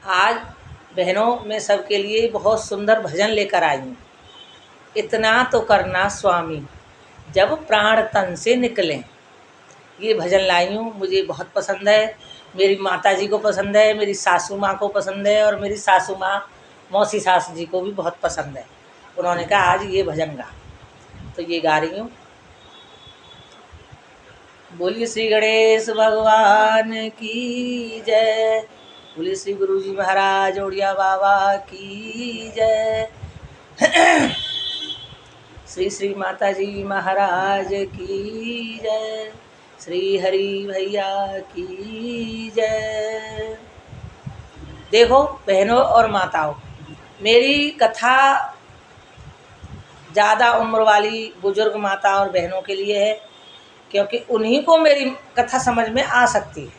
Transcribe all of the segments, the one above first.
आज बहनों मैं सबके लिए बहुत सुंदर भजन लेकर आई हूँ। इतना तो करना स्वामी जब प्राण तन से निकलें, ये भजन लाई हूँ। मुझे बहुत पसंद है, मेरी माताजी को पसंद है, मेरी सासू माँ को पसंद है और मेरी सासू माँ मौसी सास जी को भी बहुत पसंद है। उन्होंने कहा आज ये भजन गा, तो ये गा रही हूँ। बोलिए श्री गणेश भगवान की जय, बोलिए श्री गुरु जी महाराज ओड़िया बाबा की जय, श्री श्री माता जी महाराज की जय, श्री हरि भैया की जय। देखो बहनों और माताओं, मेरी कथा ज़्यादा उम्र वाली बुजुर्ग माता और बहनों के लिए है, क्योंकि उन्हीं को मेरी कथा समझ में आ सकती है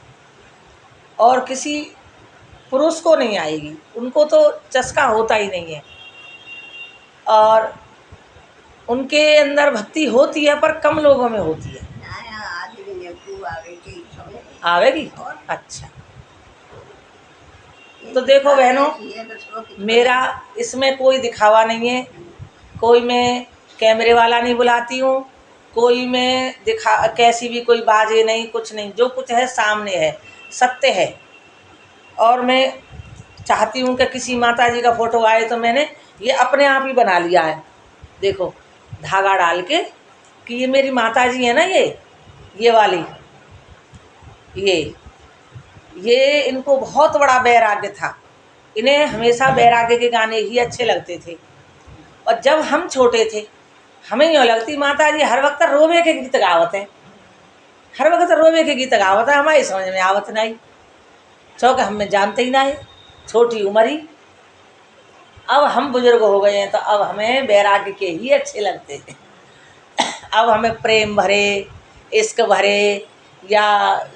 और किसी पुरुष को नहीं आएगी। उनको तो चस्का होता ही नहीं है और उनके अंदर भक्ति होती है पर कम लोगों में होती है। आवेगी? अच्छा, तो देखो बहनों, मेरा इसमें कोई दिखावा नहीं है, कोई मैं कैमरे वाला नहीं बुलाती हूँ, कोई मैं कैसी भी कोई बाजे नहीं, कुछ नहीं। जो कुछ है सामने है, सत्य है। और मैं चाहती हूँ कि किसी माता जी का फोटो आए तो मैंने ये अपने आप ही बना लिया है। देखो धागा डाल के कि ये मेरी माता जी है ना, ये वाली, ये इनको बहुत बड़ा वैराग्य था। इन्हें हमेशा वैराग्य के गाने ही अच्छे लगते थे। और जब हम छोटे थे हमें यूँ लगती माता जी हर वक्त रोवे के गीत गावत हैं, हर वक्त रोवे के गीत गावत है। हमारी समझ में आवत नहीं, चौक हमें जानते ही ना है, छोटी उम्र ही। अब हम बुजुर्ग हो गए हैं तो अब हमें वैराग्य के ही अच्छे लगते हैं। अब हमें प्रेम भरे, इश्क भरे या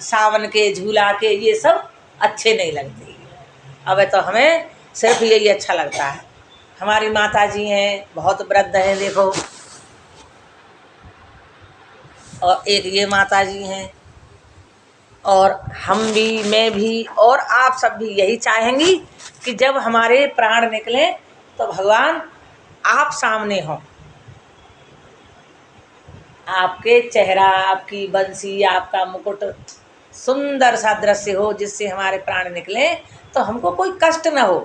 सावन के झूला के ये सब अच्छे नहीं लगते। अब तो हमें सिर्फ यही अच्छा लगता है। हमारी माता जी हैं, बहुत वृद्ध हैं देखो, और एक ये माता जी हैं, और हम भी, मैं भी और आप सब भी यही चाहेंगी कि जब हमारे प्राण निकलें तो भगवान आप सामने हों, आपके चेहरा, आपकी बंसी, आपका मुकुट सुंदर सा दृश्य हो जिससे हमारे प्राण निकले तो हमको कोई कष्ट न हो,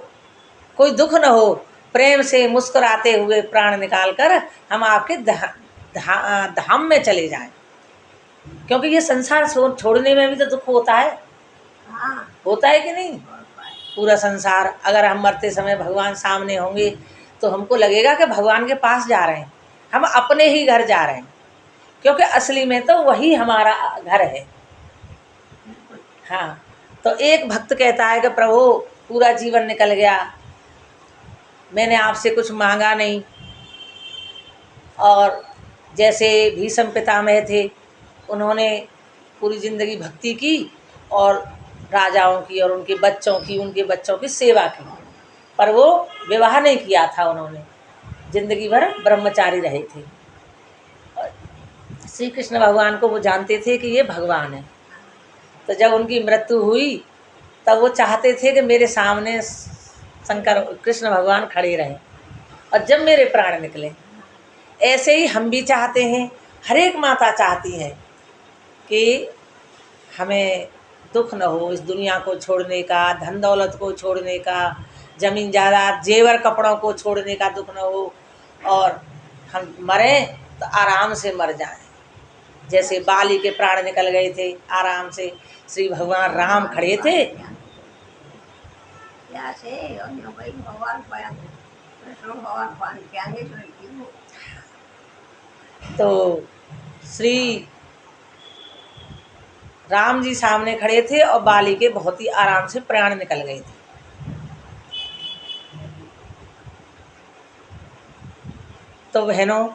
कोई दुख न हो। प्रेम से मुस्कुराते हुए प्राण निकाल कर हम आपके धाम में चले जाएं। क्योंकि ये संसार छोड़ने में भी तो दुख होता है। हाँ, होता है कि नहीं? पूरा संसार, अगर हम मरते समय भगवान सामने होंगे तो हमको लगेगा कि भगवान के पास जा रहे हैं, हम अपने ही घर जा रहे हैं, क्योंकि असली में तो वही हमारा घर है। हाँ, तो एक भक्त कहता है कि प्रभु पूरा जीवन निकल गया, मैंने आपसे कुछ मांगा नहीं। और जैसे भीष्म पितामह थे, उन्होंने पूरी ज़िंदगी भक्ति की और राजाओं की और उनके बच्चों की सेवा की, पर वो विवाह नहीं किया था। उन्होंने ज़िंदगी भर ब्रह्मचारी रहे थे। श्री कृष्ण भगवान को वो जानते थे कि ये भगवान है। तो जब उनकी मृत्यु हुई तब वो चाहते थे कि मेरे सामने शंकर कृष्ण भगवान खड़े रहें और जब मेरे प्राण निकले। ऐसे ही हम भी चाहते हैं, हर एक माता चाहती है कि हमें दुख न हो इस दुनिया को छोड़ने का, धन दौलत को छोड़ने का, ज़मीन जायदाद जेवर कपड़ों को छोड़ने का दुख न हो, और हम मरें तो आराम से मर जाएं। जैसे बाली के प्राण निकल गए थे आराम से, श्री भगवान राम खड़े थे। तो श्री राम जी सामने खड़े थे और बाली के बहुत ही आराम से प्राण निकल गए थे। तो बहनों,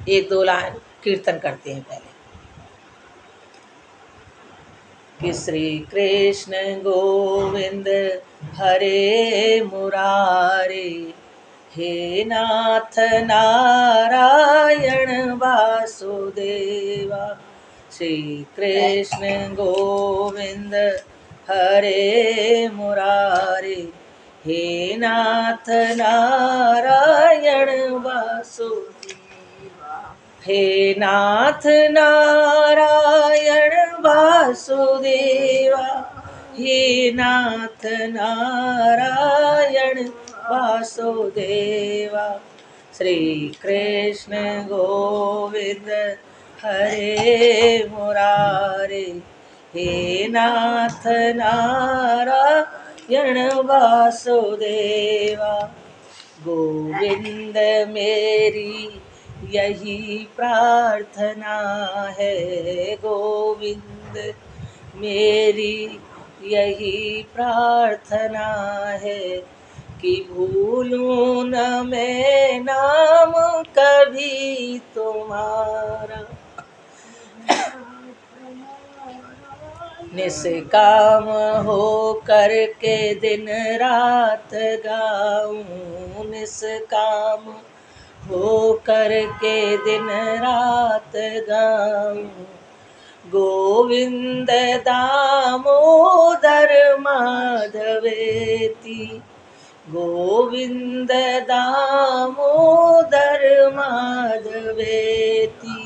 एक दो लाइन कीर्तन करते हैं पहले कि श्री कृष्ण गोविंद हरे मुरारे, हे नाथ नारायण वासुदेवा। श्री कृष्ण गोविंद हरे मुरारे, हे नाथ नारायण वासुदेवा, हे नाथ नारायण वासुदेवा, हे नाथ नारायण वासुदेवा। श्री कृष्ण गोविंद हरे मुरारे, हे नाथ नारायण वासुदेवा। गोविंद मेरी यही प्रार्थना है, गोविंद मेरी यही प्रार्थना है, कि भूलूं न मैं नाम कभी तुम्हारा। निष्काम हो करके दिन रात गाऊं, निष्काम हो करके दिन रात गाऊं, गोविंद दामोदर माधवेति, गोविंद दामोदर माधवेति,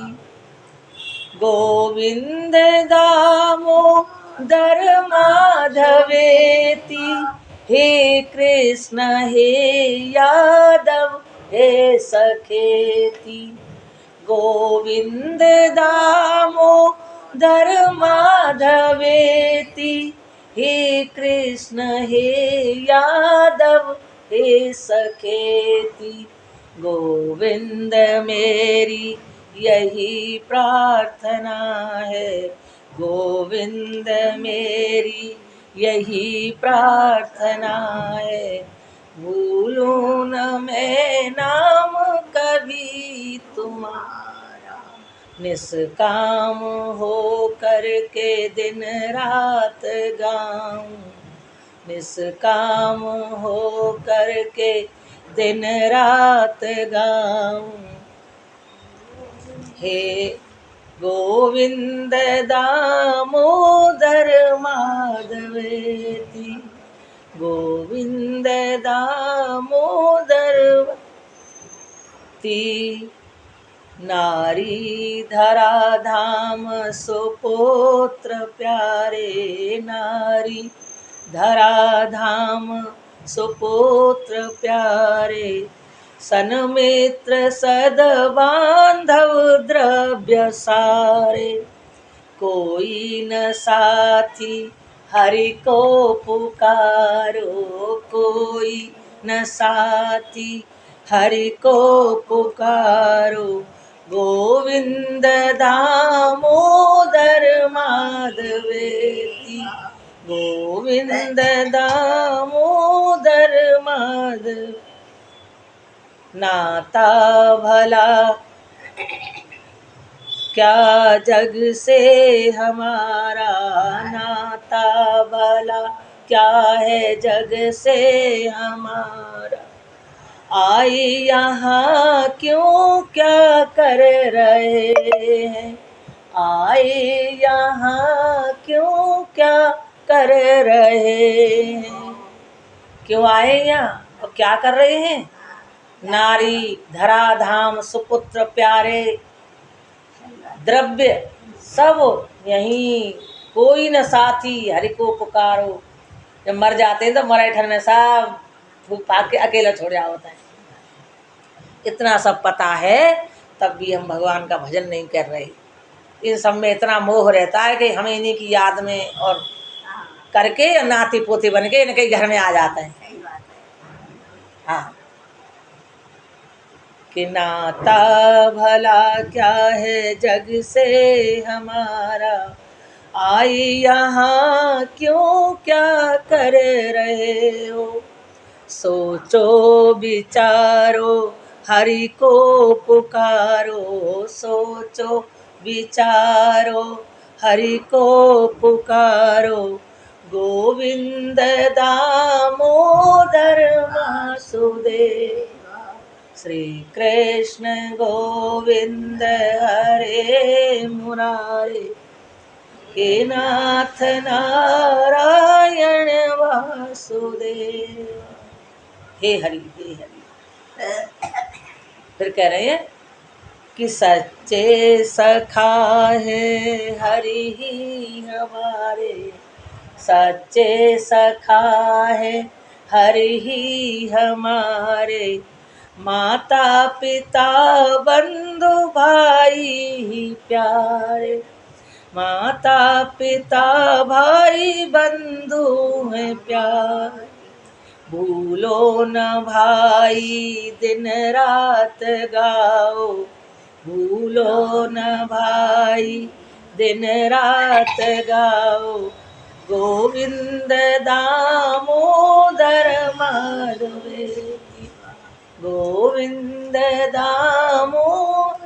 गोविंद दामोदर माधवेति, हे कृष्ण हे यादव हे सखेति, गोविंद दामोदर माधवेति, हे कृष्ण हे यादव हे सखेति, गोविंद मेरी यही प्रार्थना है, गोविंद मेरी यही प्रार्थना है, भूलूं न मैं नाम कभी तुम्हारा। निष्काम हो करके दिन रात गाऊं, निष्काम हो करके दिन रात गाऊं, हे गोविंद दामोदर माधवेति, गोविंद दामोदर ती, नारी धरा धाम सुपुत्र प्यारे, नारी धरा धाम सुपुत्र प्यारे, सन्मित्र सद बांधव द्रव्य सारे, कोई न साथी हरि को पुकारो, कोई न साथी हरि को पुकारो, गोविंद दामोदर माधवेति, गोविंद दामोदर माधव। नाता भला क्या जग से हमारा, नाता भला क्या है जग से हमारा, आए यहाँ क्यों क्या कर रहे हैं, आए यहाँ क्यों क्या कर रहे हैं, क्यों आए यहाँ और क्या कर रहे हैं। नारी धरा धाम सुपुत्र प्यारे, द्रव्य सब यहीं, कोई न साथी हरि को पुकारो। जब मर जाते हैं तो मरे ठन में सब फूक फाक के अकेला छोड़ जाओ होता है। इतना सब पता है तब भी हम भगवान का भजन नहीं कर रहे। इन सब में इतना मोह रहता है कि हमें इन्हीं की याद में और करके नाती पोते बन के इनके घर में आ जाते हैं। हाँ, कि नाता भला क्या है जग से हमारा, आई यहाँ क्यों क्या कर रहे हो, सोचो विचारो हरि को पुकारो, सोचो विचारो हरि को पुकारो, गोविंद दामोदर वासुदेव, श्री कृष्ण गोविंद हरे मुरारे, के नाथ नारायण वासुदेव। हे हरि हे हरि। फिर कह रहे हैं कि सच्चे सखा है हरि ही हमारे, सच्चे सखा है हरि ही हमारे, माता पिता बंधु भाई ही प्यारे, माता पिता भाई बंधु हैं प्यारे। भूलो न भाई दिन रात गाओ, भूलो न भाई दिन रात गाओ, गोविंद दामोदर माधवे, गोविंद दामोदर।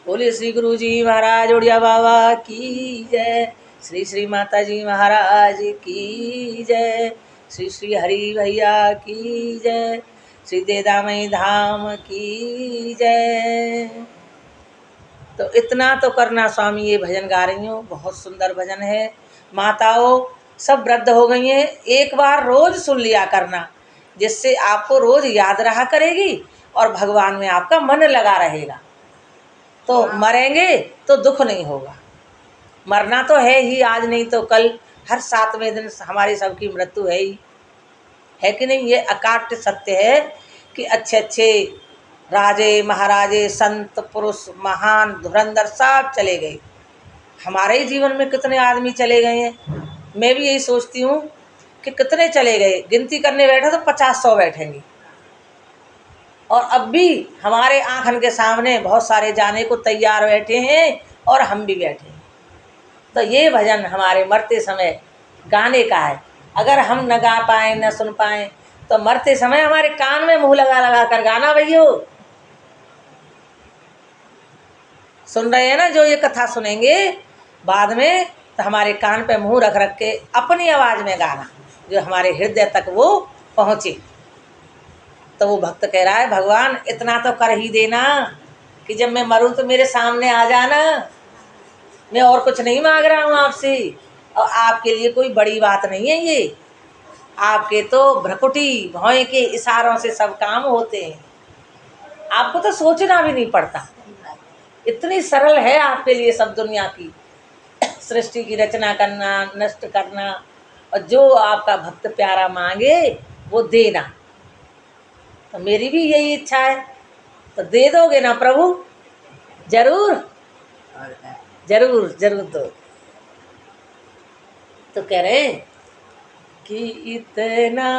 बोले श्री गुरु जी महाराज उड़िया बाबा की जय, श्री श्री माता जी महाराज की जय, श्री श्री हरि भैया की जय, श्री देदामई धाम की जय। तो इतना तो करना स्वामी, ये भजन गा रही हूँ, बहुत सुंदर भजन है। माताओं सब वृद्ध हो गई हैं, एक बार रोज सुन लिया करना, जिससे आपको रोज याद रहा करेगी और भगवान में आपका मन लगा रहेगा। तो मरेंगे तो दुख नहीं होगा। मरना तो है ही, आज नहीं तो कल, हर 7वें दिन हमारी सबकी मृत्यु है कि नहीं। ये अकाट्य सत्य है कि अच्छे अच्छे राजे महाराजे संत पुरुष महान धुरंधर सब चले गए। हमारे ही जीवन में कितने आदमी चले गए हैं। मैं भी यही सोचती हूँ कि कितने चले गए, गिनती करने बैठे तो 50-100 बैठेंगे। और अब भी हमारे आंखन के सामने बहुत सारे जाने को तैयार बैठे हैं और हम भी बैठे हैं। तो ये भजन हमारे मरते समय गाने का है। अगर हम न गा पाए न सुन पाए तो मरते समय हमारे कान में मुंह लगा लगा कर गाना भैयो। सुन रहे हैं ना, जो ये कथा सुनेंगे बाद में, तो हमारे कान पे मुंह रख रख के अपनी आवाज में गाना, जो हमारे हृदय तक वो पहुँचे। तो वो भक्त कह रहा है भगवान इतना तो कर ही देना कि जब मैं मरूं तो मेरे सामने आ जाना। मैं और कुछ नहीं मांग रहा हूँ आपसे, और आपके लिए कोई बड़ी बात नहीं है ये। आपके तो भ्रकुटी भौं के इशारों से सब काम होते हैं। आपको तो सोचना भी नहीं पड़ता, इतनी सरल है आपके लिए सब दुनिया की सृष्टि की रचना करना, नष्ट करना, और जो आपका भक्त प्यारा मांगे वो देना। तो मेरी भी यही इच्छा है, तो दे दोगे ना प्रभु? जरूर जरूर जरूर दो। तो कह रहे कि इतना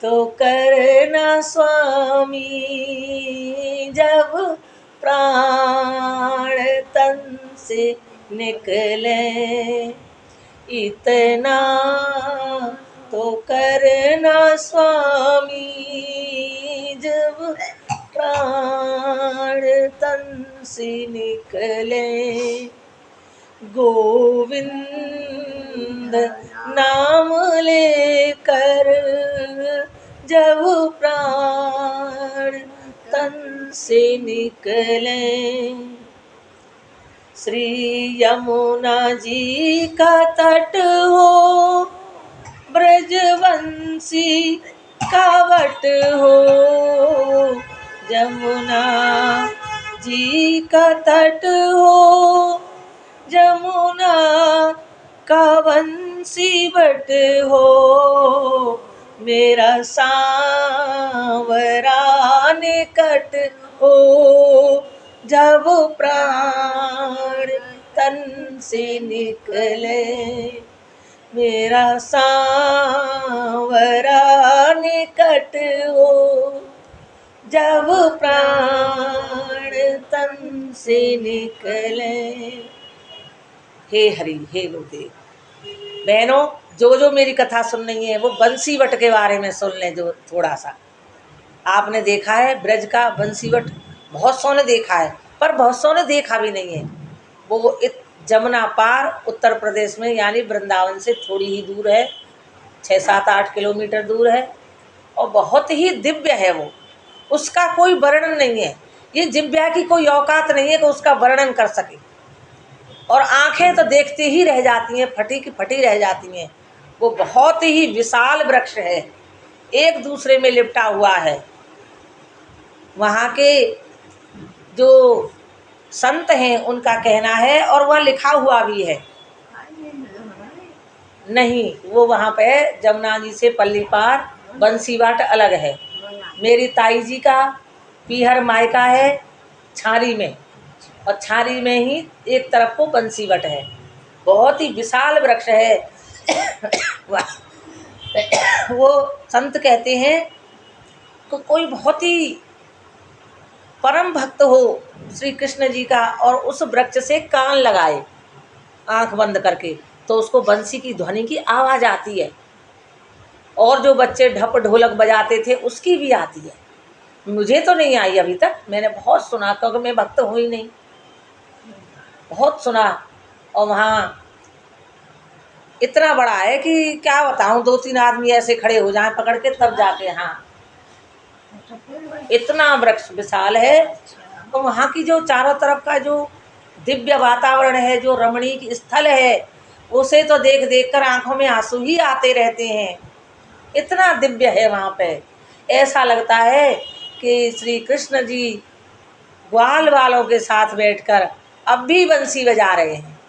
तो करना स्वामी, जब प्राण तन से निकले, इतना तो करना स्वामी, जब प्राण तन से निकले, गोविंद नाम लेकर जब प्राण तन से निकले, श्री यमुना जी का तट हो, ब्रजवंशी का वट हो, यमुना जी का तट हो, यमुना का वंशी बट हो, मेरा सांवरा निकट हो, जब प्राण तन से निकले, मेरा सांवरा निकट हो, जब प्राण तन से निकले। हे हरि हे गुरुदेव। बहनों जो मेरी कथा सुन रही है वो बंसीवट के बारे में सुन लें। जो थोड़ा सा आपने देखा है ब्रज का बंसीवट, बहुत सौ ने देखा है, पर बहुत सौ ने देखा भी नहीं है। वो जमुना पार उत्तर प्रदेश में, यानी वृंदावन से थोड़ी ही दूर है, 6-7-8 किलोमीटर दूर है, और बहुत ही दिव्य है वो। उसका कोई वर्णन नहीं है ये जिह्वा की कोई औकात नहीं है कि उसका वर्णन कर सके। और आंखें तो देखते ही रह जाती हैं, फटी की फटी रह जाती हैं। वो बहुत ही विशाल वृक्ष है, एक दूसरे में लिपटा हुआ है। वहाँ के जो संत हैं उनका कहना है, और वह लिखा हुआ भी है। नहीं, वो वहाँ पे जमुना जी से पल्ली पार बंसीवाट अलग है। मेरी ताई जी का पीहर मायका है छारी में, और छारी में ही एक तरफ को बंसीवट है। बहुत ही विशाल वृक्ष है। वो संत कहते हैं कि कोई बहुत ही परम भक्त हो श्री कृष्ण जी का, और उस वृक्ष से कान लगाए आंख बंद करके, तो उसको बंसी की ध्वनि की आवाज़ आती है। और जो बच्चे ढप ढोलक बजाते थे उसकी भी आती है। मुझे तो नहीं आई अभी तक, मैंने बहुत सुना, क्योंकि मैं भक्त हूँ ही नहीं, बहुत सुना। और वहाँ इतना बड़ा है कि क्या बताऊँ, 2-3 आदमी ऐसे खड़े हो जाएं पकड़ के तब जाके। हाँ, इतना वृक्ष विशाल है। तो वहाँ की जो चारों तरफ का जो दिव्य वातावरण है, जो रमणीक स्थल है, उसे तो देख देख कर आंखों में आंसू ही आते रहते हैं। इतना दिव्य है वहाँ पे, ऐसा लगता है कि श्री कृष्ण जी ग्वाल वालों के साथ बैठकर अब भी बंसी बजा रहे हैं।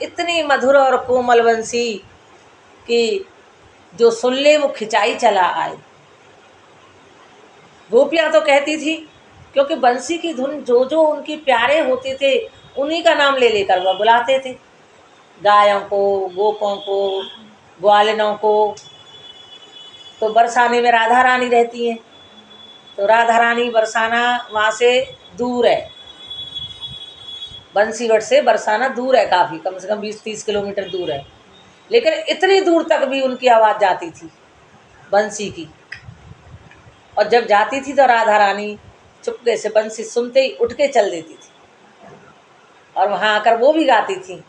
इतनी मधुर और कोमल बंसी कि जो सुन ले वो खिंचाई चला आए। गोपियाँ तो कहती थी, क्योंकि बंसी की धुन जो जो उनके प्यारे होते थे उन्हीं का नाम ले लेकर वह बुलाते थे। गायों को, गोपों को, ग्वालिनों को। तो बरसाने में राधा रानी रहती हैं, तो राधा रानी बरसाना वहाँ से दूर है, बंसीवट से बरसाना दूर है काफ़ी, कम से कम 20-30 किलोमीटर दूर है। लेकिन इतनी दूर तक भी उनकी आवाज़ जाती थी बंसी की। और जब जाती थी तो राधा रानी चुपके से बंसी सुनते ही उठ के चल देती थी, और वहाँ आकर वो भी गाती थी।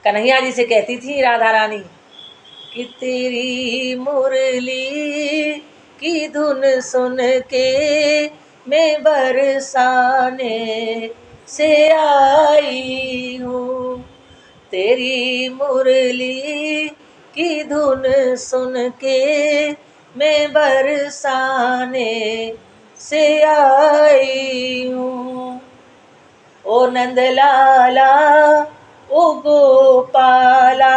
कन्हैया जी से कहती थी राधा रानी कि तेरी मुरली की धुन सुन के मैं बरसाने से आई हूँ, तेरी मुरली की धुन सुन के मैं बरसाने से आई हूँ। ओ नंदलाला, ओ गोपाला,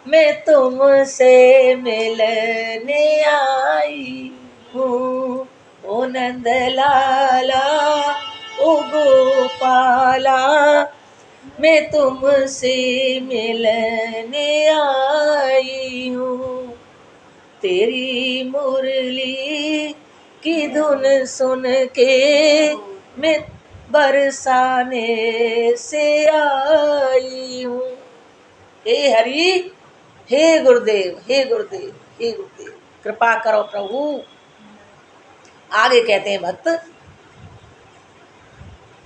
मैं तुमसे मिलने आई हूँ। ओ नंदलाला, ओ गोपाला, मैं तुमसे मिलने आई हूँ, तेरी मुरली की धुन सुन के मैं बरसाने से आई हूँ। हे हरि, हे गुरुदेव, हे गुरुदेव, हे गुरुदेव, कृपा करो प्रभु। आगे कहते हैं भक्त,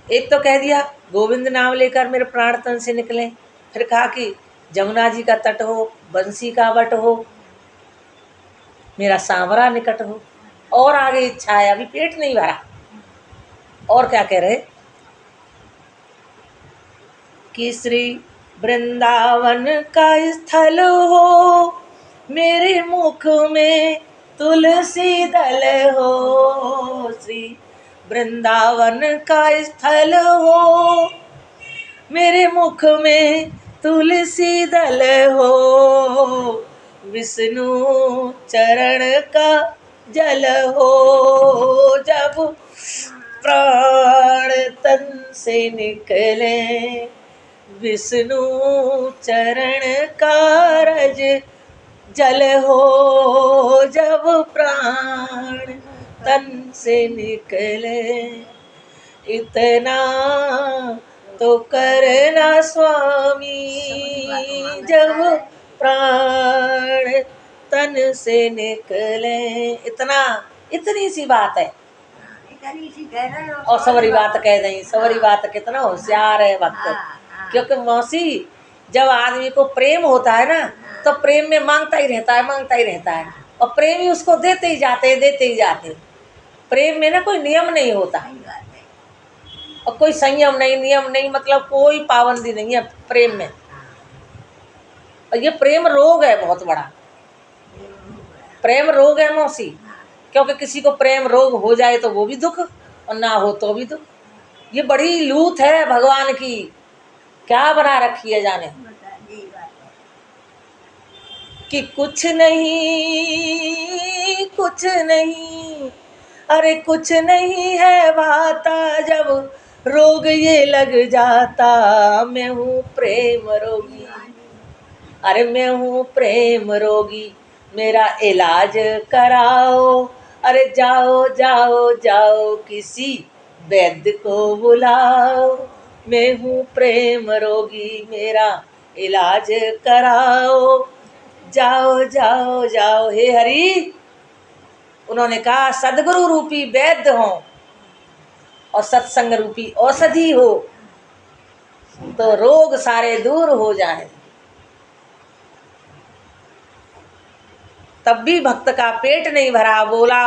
एक तो कह दिया गोविंद नाम लेकर मेरे प्राण तन से निकले, फिर कहा कि जमुना जी का तट हो, बंसी का वट हो, मेरा सांवरा निकट हो। और आगे इच्छा है, अभी पेट नहीं भरा। और क्या कह रहे कि श्री वृंदावन का स्थल हो, मेरे मुख में तुलसी दल हो। श्री वृंदावन का स्थल हो, मेरे मुख में तुलसी दल हो, विष्णु चरण का जल हो, जब प्राण तन से निकले, विष्णु चरण का रज जल हो, जब प्राण तन से निकले, इतना तो करना स्वामी, जब प्राण तन से निकले। इतना, इतनी सी बात है, और सवरी बात कह दें। सवरी बात कितना होशियार है भक्त। क्योंकि मौसी, जब आदमी को प्रेम होता है ना, तो प्रेम में मांगता ही रहता है, मांगता ही रहता है, और प्रेम ही उसको देते ही जाते हैं, देते ही जाते हैं। प्रेम में ना कोई नियम नहीं होता, और कोई संयम नहीं, नियम नहीं, मतलब कोई पाबंदी नहीं है प्रेम में। और ये प्रेम रोग है बहुत बड़ा, प्रेम रोग है मौसी। क्योंकि किसी को प्रेम रोग हो जाए तो वो भी दुख, और ना हो तो भी दुख। ये बड़ी लूट है भगवान की, क्या बना रखी है जाने। कि कुछ नहीं, कुछ नहीं, अरे कुछ नहीं है भाता जब रोग ये लग जाता। मैं हूँ प्रेम रोगी, अरे मैं हूँ प्रेम रोगी, मेरा इलाज कराओ। अरे जाओ जाओ जाओ किसी वैद्य को बुलाओ। मैं हूँ प्रेम रोगी, मेरा इलाज कराओ। जाओ जाओ जाओ हे हरि। उन्होंने कहा सदगुरु रूपी वैद्य हो और सत्संग रूपी औषधि हो तो रोग सारे दूर हो जाए। तब भी भक्त का पेट नहीं भरा, बोला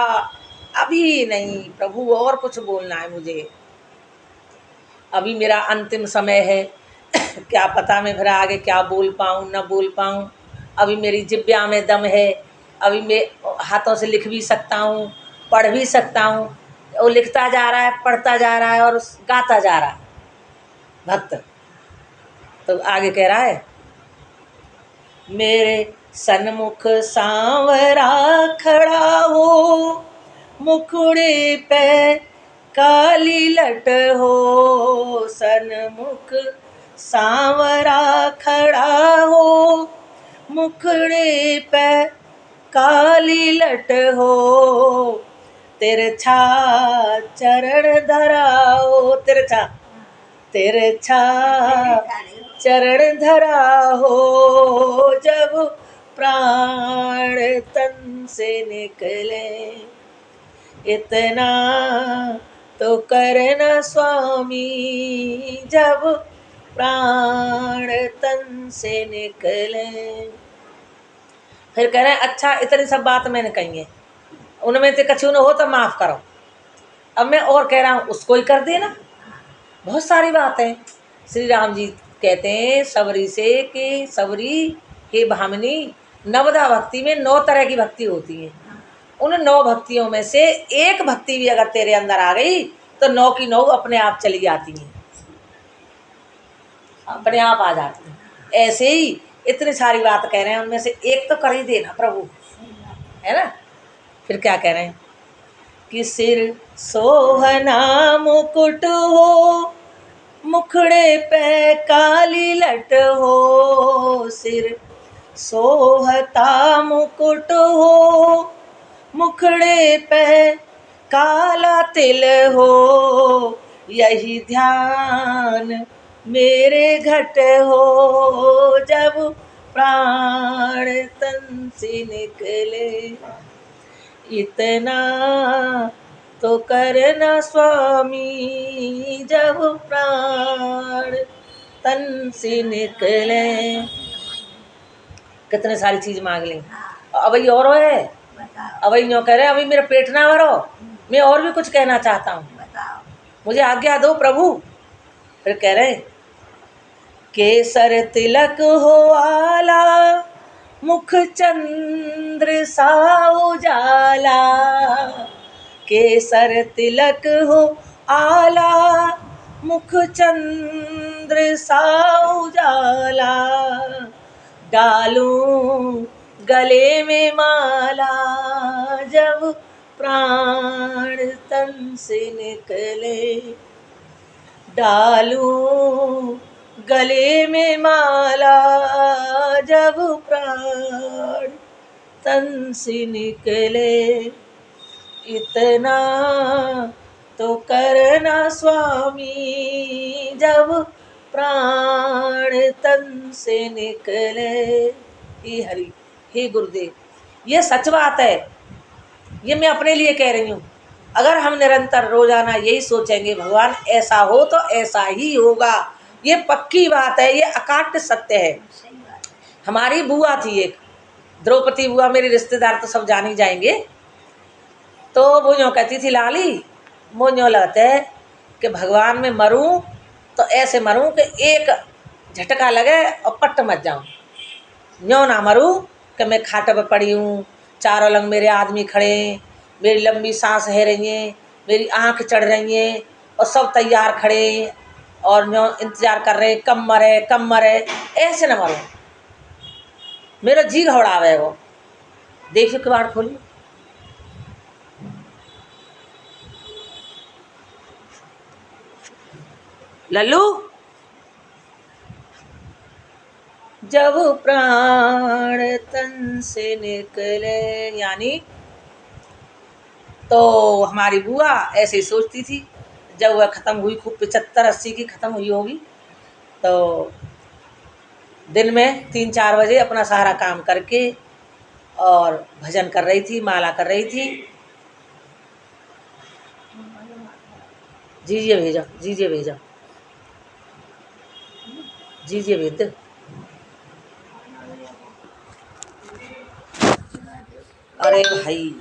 अभी नहीं प्रभु, और कुछ बोलना है मुझे, अभी मेरा अंतिम समय है। क्या पता मैं फिर आगे क्या बोल पाऊँ न बोल पाऊँ। अभी मेरी जिब्या में दम है, अभी मैं हाथों से लिख भी सकता हूँ, पढ़ भी सकता हूँ। वो लिखता जा रहा है, पढ़ता जा रहा है और गाता जा रहा है भक्त। तो आगे कह रहा है, मेरे सन्मुख सांवरा खड़ा हो, मुखड़े पे काली लट हो। सन्मुख सांवरा खड़ा हो, मुखड़े पे काली लट हो। तिरछा चरण धराओ, तिरछा तिरछा चरण धरा हो। जब प्राण तन से निकले, इतना तो करना स्वामी। जब प्राण तन से निकले, फिर कह रहे हैं अच्छा इतनी सब बात मैंने कही है, उनमें से कछु न हो तो माफ करो। अब मैं और कह रहा हूँ उसको ही कर देना। बहुत सारी बातें श्री राम जी कहते हैं सबरी से कि सबरी हे भामिनी, नवधा भक्ति में 9 तरह की भक्ति होती है। उन 9 भक्तियों में से एक भक्ति भी अगर तेरे अंदर आ गई तो 9 की 9 अपने आप चली जाती हैं, अपने आप आ जाती हैं। ऐसे ही इतनी सारी बात कह रहे हैं, उनमें से एक तो कर ही देना प्रभु, है ना। फिर क्या कह रहे हैं कि सिर सोहना मुकुट हो, मुखड़े पे काली लट हो। सिर सोहता मुकुट हो, मुखड़े पे काला तिल हो। यही ध्यान मेरे घट हो, जब प्राण तन से निकले। इतना तो करना स्वामी, जब प्राण तन से निकले। कितने सारी चीज मांग ली। अब ये और है, अब यूँ कह रहे हैं अभी मेरा पेट ना भरो, मैं और भी कुछ कहना चाहता हूँ, मुझे आज्ञा दो प्रभु। फिर कह रहे केसर तिलक हो आला, मुख चंद्र सा उजाला। केसर तिलक हो आला, मुख चंद्र सा उजाला। डालूं गले में माला, जब प्राण तन से निकले। डालूं गले में माला, जब प्राण तन से निकले। इतना तो करना स्वामी, जब प्राण तन से निकले। हे हरि, हे गुरुदेव, ये सच बात है, ये मैं अपने लिए कह रही हूँ। अगर हम निरंतर रोजाना यही सोचेंगे भगवान ऐसा हो तो ऐसा ही होगा, ये पक्की बात है, ये अकाट्य सत्य है। हमारी बुआ थी एक, द्रौपदी बुआ, मेरे रिश्तेदार तो सब जान ही जाएंगे। तो वो यूँ कहती थी लाली, वो यूँ लगता है कि भगवान में मरूं तो ऐसे मरूं कि एक झटका लगे और पट्ट मच जाऊं, यूँ ना मरूं कि मैं खाट पर पड़ी हूँ, चारों लंग मेरे आदमी खड़े हैं, मेरी लंबी सांस है रही है, मेरी आँख चढ़ रही है और सब तैयार खड़े हैं और यूँ इंतजार कर रहे हैं कब मरे, ऐसे न मरूं। मेरा जी घबरावे वो। देखियो किवाड़ खोली। लल्लू, जब प्राण तन से निकले, यानी तो हमारी बुआ ऐसे ही सोचती थी। जब वह ख़त्म हुई, खूब 75-80 की ख़त्म हुई होगी, तो दिन में 3-4 बजे अपना सारा काम करके और भजन कर रही थी, माला कर रही थी। जीजिए भेजो, जीजिए भेजो, जीजिए भेज दो। अरे भाई